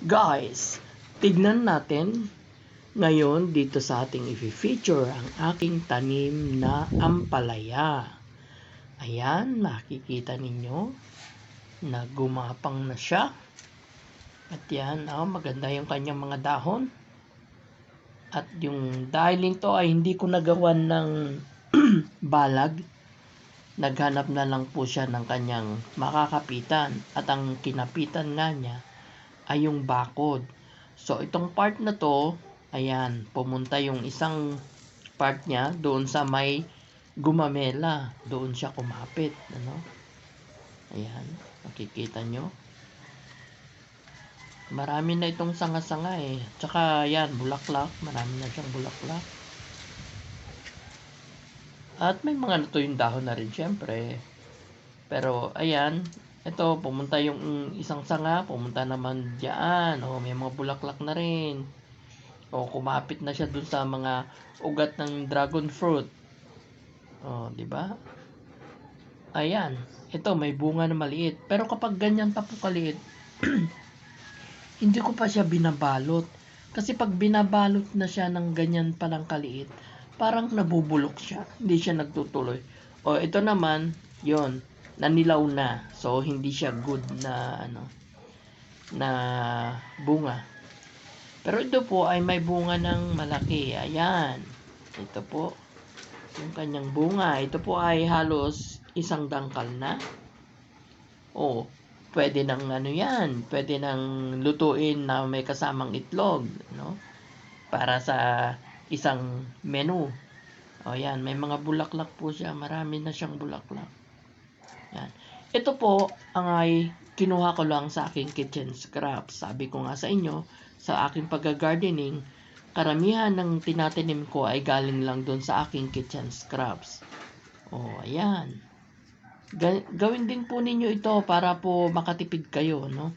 Guys, tignan natin ngayon dito sa ating i-feature ang aking tanim na ampalaya. Ayan, makikita ninyo na gumapang na siya. At yan, maganda yung kanyang mga dahon. At yung dahiling to ay hindi ko nagawan ng balag. Naghanap na lang po siya ng kanyang makakapitan. At ang kinapitan nga niya ay yung bakod. So, itong part na to, ayan, pumunta yung isang part niya doon sa may gumamela. Doon siya kumapit. Ano? Ayan, nakikita nyo. Marami na itong sanga-sanga eh. Tsaka, ayan, bulaklak. Marami na siyang bulaklak. At may mga natuyong dahon na rin, syempre. Pero, ayan, ito, pumunta yung isang sanga, pumunta naman diyan. May mga bulaklak na rin. Kumapit na siya dun sa mga ugat ng dragon fruit. Di ba? Ayan, ito may bunga na maliit. Pero kapag ganyan pa po kaliit, hindi ko pa siya binabalot. Kasi pag binabalot na siya ng ganyan palang kaliit, parang nabubulok siya. Hindi siya nagtutuloy. Ito naman, yon nanilaw na. So, hindi siya good na, na bunga. Pero ito po ay may bunga ng malaki. Ayan. Ito po. Yung kanyang bunga. Ito po ay halos isang dangkal na. Pwede nang yan. Pwede nang lutuin na may kasamang itlog. Para sa isang menu. Yan. May mga bulaklak po siya. Marami na siyang bulaklak. Yan. Ito po ang ay kinuha ko lang sa aking kitchen scraps. Sabi ko nga sa inyo, sa aking pag-gardening, karamihan ng tinatanim ko ay galing lang doon sa aking kitchen scraps. Ayan. Gawin din po ninyo ito para po makatipid kayo, no?